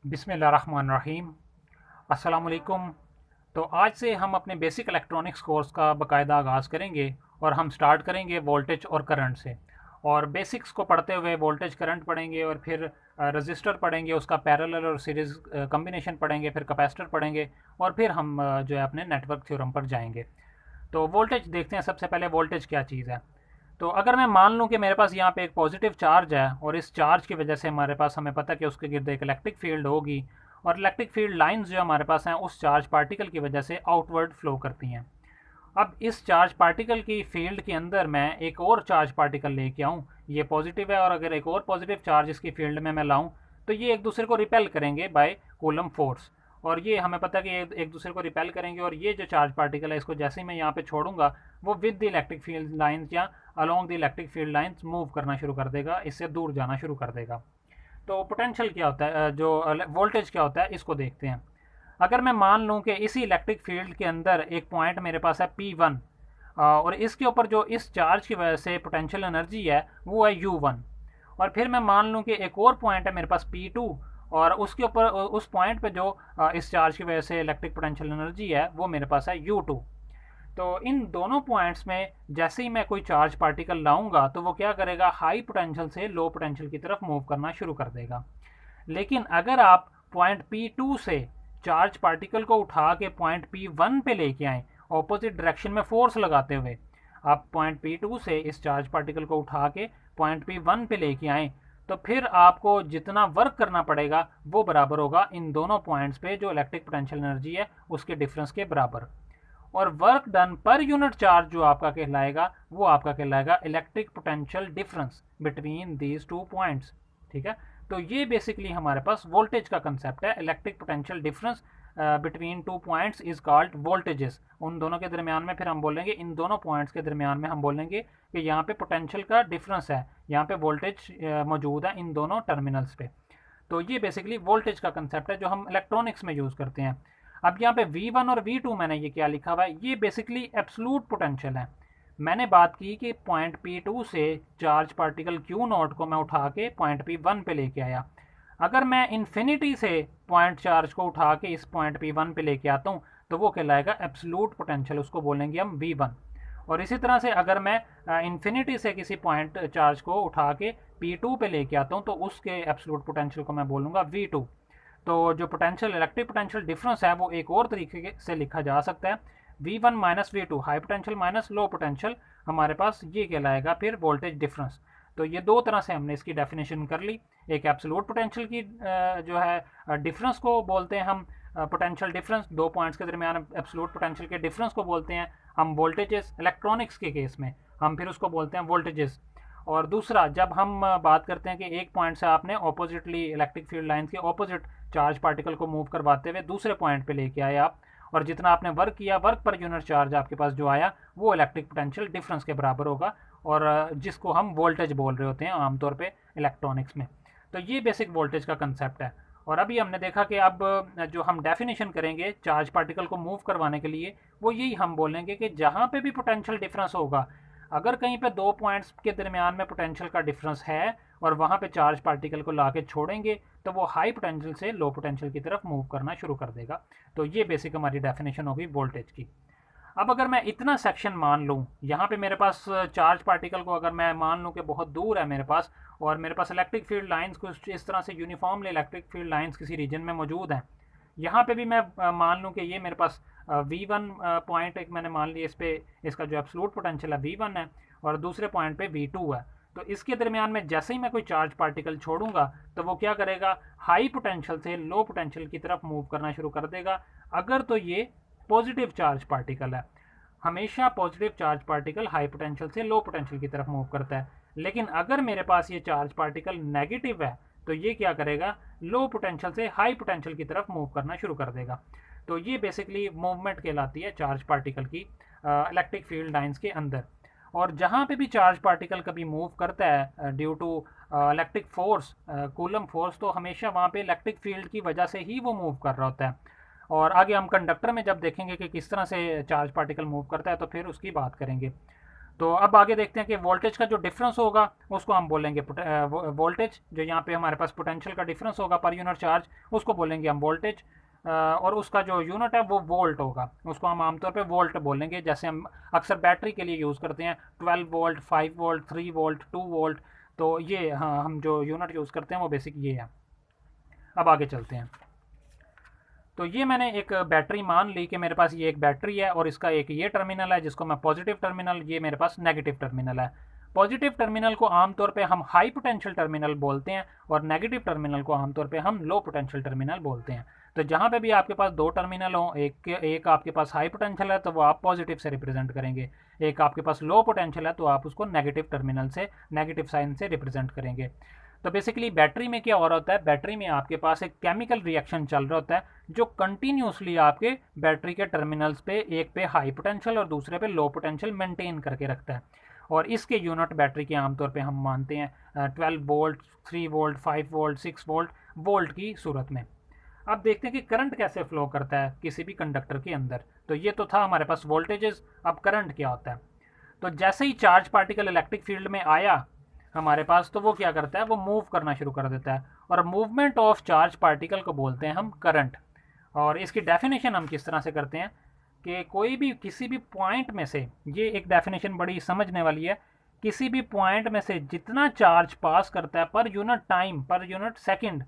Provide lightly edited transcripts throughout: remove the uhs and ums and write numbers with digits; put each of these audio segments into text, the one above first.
बिस्मिल्लाहिर्रहमानिर्रहीम। अस्सलाम वालेकुम। तो आज से हम अपने बेसिक इलेक्ट्रॉनिक्स कोर्स का बाकायदा आगाज़ करेंगे और हम स्टार्ट करेंगे वोल्टेज और करंट से। और बेसिक्स को पढ़ते हुए वोल्टेज करंट पढ़ेंगे और फिर रजिस्टर पढ़ेंगे, उसका पैरेलल और सीरीज़ कम्बिनेशन पढ़ेंगे, फिर कैपेसिटर पढ़ेंगे और फिर हम जो है अपने नेटवर्क थ्योरम पर जाएंगे। तो वोल्टेज देखते हैं। सबसे पहले वोल्टेज क्या चीज़ है। तो अगर मैं मान लूँ कि मेरे पास यहाँ पे एक पॉजिटिव चार्ज है और इस चार्ज की वजह से हमारे पास, हमें पता है कि उसके गिर्द एक इलेक्ट्रिक फील्ड होगी और इलेक्ट्रिक फील्ड लाइंस जो हमारे पास हैं उस चार्ज पार्टिकल की वजह से आउटवर्ड फ्लो करती हैं। अब इस चार्ज पार्टिकल की फील्ड के अंदर मैं एक और चार्ज पार्टिकल लेके आऊँ, ये पॉजिटिव है, और अगर एक और पॉजिटिव चार्ज इसकी फील्ड में मैं लाऊँ तो ये एक दूसरे को रिपेल करेंगे बाय कूलम फोर्स। और ये हमें पता है कि ये एक दूसरे को रिपेल करेंगे और ये जो चार्ज पार्टिकल है इसको जैसे ही मैं यहाँ पे छोड़ूंगा वो with the electric field lines या along the electric field lines move करना शुरू कर देगा, इससे दूर जाना शुरू कर देगा। तो पोटेंशियल क्या होता है, जो वोल्टेज क्या होता है, इसको देखते हैं। अगर मैं मान लूँ कि इसी इलेक्ट्रिक फील्ड के अंदर एक पॉइंट मेरे पास है P1 और इसके ऊपर जो इस चार्ज की वजह से पोटेंशियल एनर्जी है वो है U1। और फिर मैं मान लूँ कि एक और पॉइंट है मेरे पास P2 और उसके ऊपर उस पॉइंट पे जो इस चार्ज की वजह से इलेक्ट्रिक पोटेंशियल एनर्जी है वो मेरे पास है U2। तो इन दोनों पॉइंट्स में जैसे ही मैं कोई चार्ज पार्टिकल लाऊंगा तो वो क्या करेगा, हाई पोटेंशियल से लो पोटेंशियल की तरफ मूव करना शुरू कर देगा। लेकिन अगर आप पॉइंट P2 से चार्ज पार्टिकल को उठा के पॉइंट P1 पे लेके आए, ऑपोजिट डायरेक्शन में फोर्स लगाते हुए, आप पॉइंट P2 से इस चार्ज पार्टिकल को उठा के पॉइंट P1 पे लेके आए, तो फिर आपको जितना वर्क करना पड़ेगा वो बराबर होगा इन दोनों पॉइंट्स पे जो इलेक्ट्रिक पोटेंशियल एनर्जी है उसके डिफरेंस के बराबर। और work done per unit charge जो आपका कहलाएगा वो आपका कहलाएगा electric potential difference between these two points. ठीक है। तो ये बेसिकली हमारे पास वोल्टेज का कंसेप्ट है। Electric potential difference between two points is called voltages. उन दोनों के दरमियान में फिर हम बोलेंगे, इन दोनों पॉइंट्स के दरमियान में हम बोलेंगे कि यहाँ पे पोटेंशियल का डिफरेंस है, यहाँ पे वोल्टेज मौजूद है इन दोनों टर्मिनल्स पे। तो ये बेसिकली वोल्टेज का कंसेप्ट है जो हम इलेक्ट्रॉनिक्स में यूज़ करते हैं। अब यहाँ पे V1 और V2 मैंने ये क्या लिखा हुआ है, ये बेसिकली एब्सोल्यूट पोटेंशियल है। मैंने बात की कि पॉइंट P2 से चार्ज पार्टिकल Q0 को मैं उठा के पॉइंट P1 पे लेके आया। अगर मैं इन्फिनिटी से पॉइंट चार्ज को उठा के इस पॉइंट P1 पे लेके आता हूँ तो वो कहलाएगा एब्सोल्यूट पोटेंशियल, उसको बोलेंगे हम V1। और इसी तरह से अगर मैं इन्फिनिटी से किसी पॉइंट चार्ज को उठा के P2 पे लेके आता हूँ तो उसके एब्सोल्यूट पोटेंशियल को मैं बोलूँगा V2। तो जो पोटेंशियल, इलेक्ट्रिक पोटेंशियल डिफरेंस है वो एक और तरीके से लिखा जा सकता है, V1 minus V2, high potential minus low potential, हमारे पास ये कहलाएगा फिर वोल्टेज डिफरेंस। तो ये दो तरह से हमने इसकी डेफिनेशन कर ली। एक एब्सोल्यूट पोटेंशियल की जो है डिफरेंस को बोलते हैं हम पोटेंशियल डिफरेंस, दो पॉइंट्स के दरमियान एब्सोल्यूट पोटेंशियल के डिफरेंस को बोलते हैं हम वोल्टेजेस। इलेक्ट्रॉनिक्स के केस में हम फिर उसको बोलते हैं वोल्टेजेस। और दूसरा, जब हम बात करते हैं कि एक पॉइंट से आपने ऑपोजिटली इलेक्ट्रिक फील्ड लाइंस के ऑपोजिट चार्ज पार्टिकल को मूव करवाते हुए दूसरे पॉइंट पे लेके आए आप, और जितना आपने वर्क किया, वर्क पर यूनिट चार्ज आपके पास जो आया वो इलेक्ट्रिक पोटेंशियल डिफरेंस के बराबर होगा, और जिसको हम वोल्टेज बोल रहे होते हैं आमतौर पे इलेक्ट्रॉनिक्स में। तो ये बेसिक वोल्टेज का कंसेप्ट है। और अभी हमने देखा कि अब जो हम डेफिनेशन करेंगे चार्ज पार्टिकल को मूव करवाने के लिए वो यही हम बोलेंगे कि जहाँ पे भी पोटेंशियल डिफरेंस होगा, अगर कहीं पे दो पॉइंट्स के दरमियान में पोटेंशियल का डिफरेंस है और वहाँ पे चार्ज पार्टिकल को ला के छोड़ेंगे तो वो हाई पोटेंशियल से लो पोटेंशियल की तरफ मूव करना शुरू कर देगा। तो ये बेसिक हमारी डेफिनेशन होगी वोल्टेज की। अब अगर मैं इतना सेक्शन मान लूँ, यहाँ पे मेरे पास चार्ज पार्टिकल को अगर मैं मान लूँ कि बहुत दूर है मेरे पास, और मेरे पास इलेक्ट्रिक फील्ड लाइंस कुछ इस तरह से यूनिफॉर्मली इलेक्ट्रिक फील्ड लाइंस किसी रीजन में मौजूद हैं, यहाँ पे भी मैं मान लूँ कि ये मेरे पास V1 पॉइंट एक मैंने मान लिया, इस पे इसका जो एब्सोल्यूट पोटेंशियल है V1 है और दूसरे पॉइंट पे V2 है। तो इसके दरमियान में जैसे ही मैं कोई चार्ज पार्टिकल छोड़ूंगा तो वो क्या करेगा, हाई पोटेंशियल से लो पोटेंशियल की तरफ मूव करना शुरू कर देगा। अगर तो ये पॉजिटिव चार्ज पार्टिकल है, हमेशा positive charge particle high potential से लो पोटेंशियल की तरफ मूव करता है। लेकिन अगर मेरे पास ये चार्ज पार्टिकल नेगेटिव है तो ये क्या करेगा, लो पोटेंशियल से हाई पोटेंशियल की तरफ मूव करना शुरू कर देगा। तो ये बेसिकली मूवमेंट कहलाती है चार्ज पार्टिकल की इलेक्ट्रिक फील्ड लाइंस के अंदर। और जहाँ पे भी चार्ज पार्टिकल कभी मूव करता है due to electric force, Coulomb force, तो हमेशा वहाँ पे इलेक्ट्रिक फील्ड की वजह से ही वो मूव कर रहा होता है। और आगे हम कंडक्टर में जब देखेंगे कि किस तरह से चार्ज पार्टिकल मूव करता है तो फिर उसकी बात करेंगे। तो अब आगे देखते हैं कि वोल्टेज का जो डिफरेंस होगा उसको हम बोलेंगे वोल्टेज। जो यहाँ पे हमारे पास पोटेंशियल का डिफरेंस होगा पर यूनिट चार्ज, उसको बोलेंगे हम वोल्टेज। और उसका जो यूनिट है वो वोल्ट होगा, उसको हम आमतौर पे वोल्ट बोलेंगे। जैसे हम अक्सर बैटरी के लिए यूज़ करते हैं 12 वोल्ट, 5 वोल्ट, 3 वोल्ट, 2 वोल्ट। तो ये, हाँ, हम जो यूनिट यूज़ करते हैं वो बेसिक ये है। अब आगे चलते हैं। तो ये मैंने एक बैटरी मान ली कि मेरे पास ये एक बैटरी है और इसका एक ये टर्मिनल है जिसको मैं पॉजिटिव टर्मिनल, ये मेरे पास नेगेटिव टर्मिनल है। पॉजिटिव टर्मिनल को आमतौर पे हम हाई पोटेंशियल टर्मिनल बोलते हैं और नेगेटिव टर्मिनल को आमतौर पे हम लो पोटेंशियल टर्मिनल बोलते हैं। तो जहाँ पे भी आपके पास दो टर्मिनल हो, एक आपके पास हाई पोटेंशियल है तो वो आप पॉजिटिव से रिप्रेजेंट करेंगे, एक आपके पास लो पोटेंशियल है तो आप उसको नेगेटिव टर्मिनल से, नेगेटिव साइन से रिप्रेजेंट करेंगे। तो बेसिकली बैटरी में क्या हो रहा होता है, बैटरी में आपके पास एक केमिकल रिएक्शन चल रहा होता है जो कंटिन्यूसली आपके बैटरी के टर्मिनल्स पे, एक पे हाई पोटेंशियल और दूसरे पे लो पोटेंशियल मेंटेन करके रखता है। और इसके यूनिट बैटरी के आमतौर पे हम मानते हैं 12 volt, 3 volt, 5 volt, 6 volt, volt की सूरत में। अब देखते हैं कि करंट कैसे फ्लो करता है किसी भी कंडक्टर के अंदर। तो ये तो था हमारे पास वोल्टेजेस। अब करंट क्या होता है, तो जैसे ही चार्ज पार्टिकल इलेक्ट्रिक फील्ड में आया हमारे पास, तो वो क्या करता है, वो मूव करना शुरू कर देता है और मूवमेंट ऑफ चार्ज पार्टिकल को बोलते हैं हम करंट। और इसकी डेफिनेशन हम किस तरह से करते हैं कि कोई भी, किसी भी पॉइंट में से, ये एक डेफिनेशन बड़ी समझने वाली है, किसी भी पॉइंट में से जितना चार्ज पास करता है per unit time, per unit second,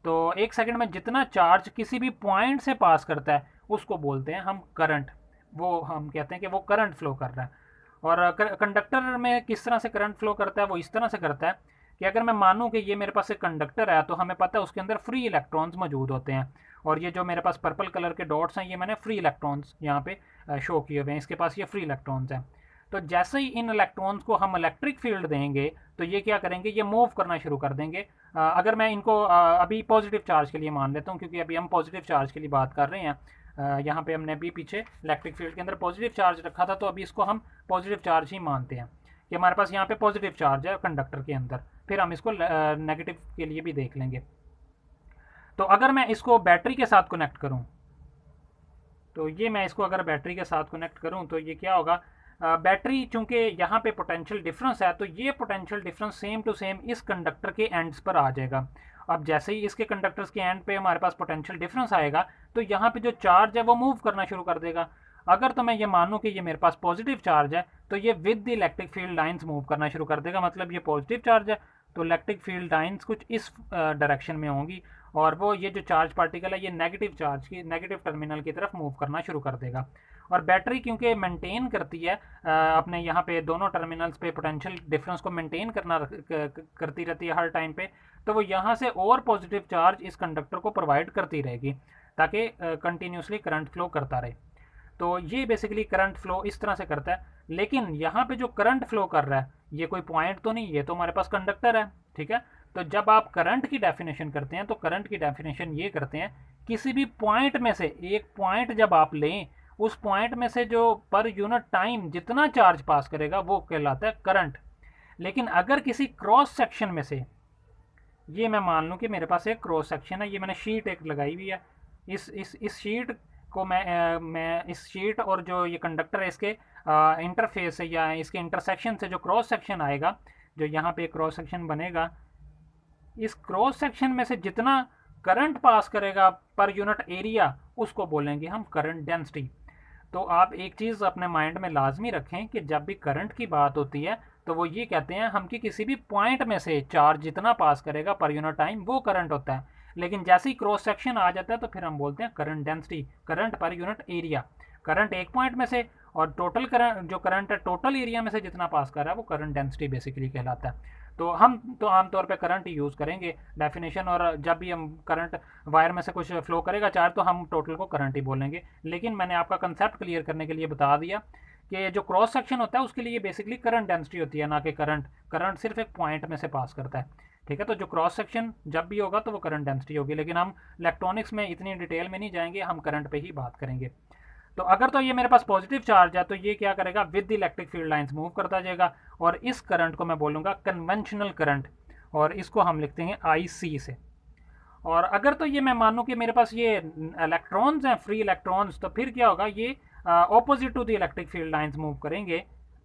तो एक सेकंड में जितना चार्ज किसी भी पॉइंट से पास करता है उसको बोलते हैं हम करंट। वो हम कहते हैं कि वो करंट फ्लो कर रहा है। और कंडक्टर में किस तरह से करंट फ्लो करता है, वो इस तरह से करता है कि अगर मैं मानूं कि ये मेरे पास एक कंडक्टर है तो हमें पता है उसके अंदर फ्री इलेक्ट्रॉन्स मौजूद होते हैं। और ये जो मेरे पास पर्पल कलर के डॉट्स हैं, ये मैंने फ्री इलेक्ट्रॉन्स यहाँ पे शो किए हुए हैं, इसके पास ये फ्री इलेक्ट्रॉन्स हैं। तो जैसे ही इन इलेक्ट्रॉन्स को हम इलेक्ट्रिक फील्ड देंगे तो ये क्या करेंगे, ये मूव करना शुरू कर देंगे। अगर मैं इनको अभी पॉजिटिव चार्ज के लिए मान लेता हूँ, क्योंकि अभी हम पॉजिटिव चार्ज के लिए बात कर रहे हैं। यहाँ पे हमने अभी पीछे इलेक्ट्रिक फील्ड के अंदर पॉजिटिव चार्ज रखा था, तो अभी इसको हम पॉजिटिव चार्ज ही मानते हैं कि हमारे पास यहाँ पे पॉजिटिव चार्ज है कंडक्टर के अंदर। फिर हम इसको नेगेटिव के लिए भी देख लेंगे। तो अगर मैं इसको बैटरी के साथ कनेक्ट करूँ, तो ये मैं इसको अगर बैटरी के साथ कनेक्ट करूँ तो ये क्या होगा, बैटरी चूंकि यहाँ पे पोटेंशियल डिफरेंस है तो ये potential difference same to same इस कंडक्टर के एंड्स पर आ जाएगा। अब जैसे ही इसके कंडक्टर्स के एंड पे हमारे पास पोटेंशियल डिफरेंस आएगा तो यहाँ पे जो चार्ज है वो मूव करना शुरू कर देगा। अगर तो मैं ये मानूँ कि ये मेरे पास पॉजिटिव चार्ज है तो ये with the electric field lines move करना शुरू कर देगा, मतलब ये पॉजिटिव चार्ज है तो इलेक्ट्रिक फील्ड लाइंस कुछ इस डायरेक्शन में होंगी और वो ये जो चार्ज पार्टिकल है ये नेगेटिव चार्ज की, नेगेटिव टर्मिनल की तरफ मूव करना शुरू कर देगा। और बैटरी क्योंकि मेंटेन करती है अपने यहाँ पे दोनों टर्मिनल्स पे पोटेंशियल डिफरेंस को मेंटेन करती रहती है हर टाइम पे, तो वो यहाँ से और पॉजिटिव चार्ज इस कंडक्टर को प्रोवाइड करती रहेगी ताकि कंटिन्यूसली करंट फ्लो करता रहे। तो ये बेसिकली करंट फ्लो इस तरह से करता है। लेकिन यहाँ पे जो करंट फ्लो कर रहा है ये कोई पॉइंट तो नहीं, ये तो हमारे पास कंडक्टर है, ठीक है। तो जब आप करंट की डेफिनेशन करते हैं तो करंट की डेफिनेशन ये करते हैं, किसी भी पॉइंट में से एक पॉइंट जब आप लें, उस पॉइंट में से जो पर यूनिट टाइम जितना चार्ज पास करेगा वो कहलाता है करंट। लेकिन अगर किसी क्रॉस सेक्शन में से, ये मैं मान लूँ कि मेरे पास एक क्रॉस सेक्शन है, ये मैंने शीट एक लगाई हुई है, इस शीट को मैं इस शीट और जो ये कंडक्टर है इसके इंटरफेस से या इसके इंटरसेक्शन से जो क्रॉस सेक्शन आएगा, जो यहाँ पे क्रॉस सेक्शन बनेगा, इस क्रॉस सेक्शन में से जितना करंट पास करेगा पर यूनिट एरिया उसको बोलेंगे हम करंट डेंसिटी। तो आप एक चीज़ अपने माइंड में लाजमी रखें कि जब भी करंट की बात होती है तो वो ये कहते हैं हम कि किसी भी पॉइंट में से चार्ज जितना पास करेगा पर यूनिट टाइम वो करंट होता है। लेकिन जैसे ही क्रॉस सेक्शन आ जाता है तो फिर हम बोलते हैं current density, current per unit area. Current एक पॉइंट में से और टोटल करंट, जो करंट है टोटल एरिया में से जितना पास कर रहा है वो करंट डेंसिटी बेसिकली कहलाता है। तो हम तो आमतौर पे करंट ही यूज़ करेंगे डेफिनेशन, और जब भी हम करंट वायर में से कुछ फ्लो करेगा चार्ज तो हम टोटल को करंट ही बोलेंगे। लेकिन मैंने आपका कंसेप्ट क्लियर करने के लिए बता दिया कि जो क्रॉस सेक्शन होता है उसके लिए बेसिकली करंट डेंसिटी होती है, ना कि करंट सिर्फ एक पॉइंट में से पास करता है, ठीक है। तो जो क्रॉस सेक्शन जब भी होगा तो वो करंट डेंसिटी होगी। लेकिन हम इलेक्ट्रॉनिक्स में इतनी डिटेल में नहीं जाएंगे, हम करंट पे ही बात करेंगे। तो अगर तो ये मेरे पास पॉजिटिव चार्ज है तो ये क्या करेगा, with the electric field lines move करता जाएगा और इस करंट को मैं बोलूँगा कन्वेंशनल करंट, और इसको हम लिखते हैं IC से। और अगर तो ये मैं मानूँ कि मेरे पास ये इलेक्ट्रॉन्स हैं, फ्री इलेक्ट्रॉन्स, तो फिर क्या होगा, ये opposite to the electric field lines move करेंगे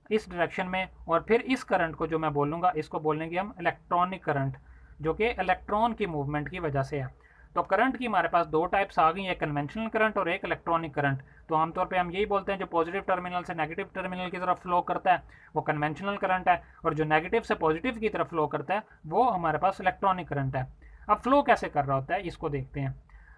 इस डायरेक्शन में, और फिर इस करंट को जो मैं बोलूँगा इसको बोलेंगे हम इलेक्ट्रॉनिक करंट, जो कि इलेक्ट्रॉन की मूवमेंट की वजह से है। तो करंट की हमारे पास दो टाइप्स आ गई, एक कन्वेंशनल करंट और एक इलेक्ट्रॉनिक करंट। तो आमतौर पे हम यही बोलते हैं जो पॉजिटिव टर्मिनल से नेगेटिव टर्मिनल की तरफ फ्लो करता है वो कन्वेंशनल करंट है, और जो नेगेटिव से पॉजिटिव की तरफ फ्लो करता है वो हमारे पास इलेक्ट्रॉनिक करंट है। अब फ्लो कैसे कर रहा होता है इसको देखते हैं।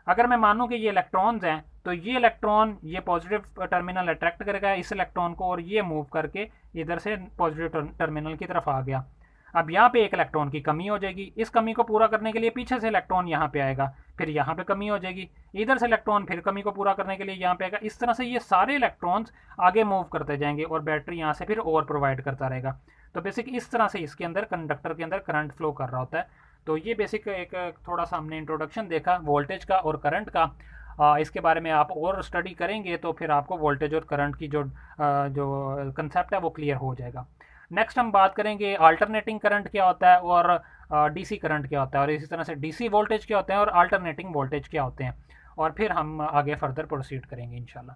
अगर मैं मानूँ कि ये इलेक्ट्रॉन्स हैं, तो ये इलेक्ट्रॉन ये पॉजिटिव टर्मिनल अट्रैक्ट करेगा इस इलेक्ट्रॉन को, और ये मूव करके इधर से पॉजिटिव टर्मिनल की तरफ आ गया। अब यहाँ पे एक इलेक्ट्रॉन की कमी हो जाएगी, इस कमी को पूरा करने के लिए पीछे से इलेक्ट्रॉन यहाँ पे आएगा, फिर यहाँ पे कमी हो जाएगी, इधर से इलेक्ट्रॉन फिर कमी को पूरा करने के लिए यहाँ पे आएगा। इस तरह से ये सारे इलेक्ट्रॉन्स आगे मूव करते जाएंगे और बैटरी यहाँ से फिर और प्रोवाइड करता रहेगा। तो बेसिक इस तरह से इसके अंदर कंडक्टर के अंदर करंट फ्लो कर रहा होता है। तो ये बेसिक एक थोड़ा सा हमने इंट्रोडक्शन देखा वोल्टेज का और करंट का। इसके बारे में आप और स्टडी करेंगे तो फिर आपको वोल्टेज और करंट की जो कंसेप्ट है वो क्लियर हो जाएगा। नेक्स्ट हम बात करेंगे अल्टरनेटिंग करंट क्या होता है और डीसी करंट क्या होता है, और इसी तरह से डीसी वोल्टेज क्या होते हैं और अल्टरनेटिंग वोल्टेज क्या होते हैं, और फिर हम आगे फर्दर प्रोसीड करेंगे इंशाल्लाह।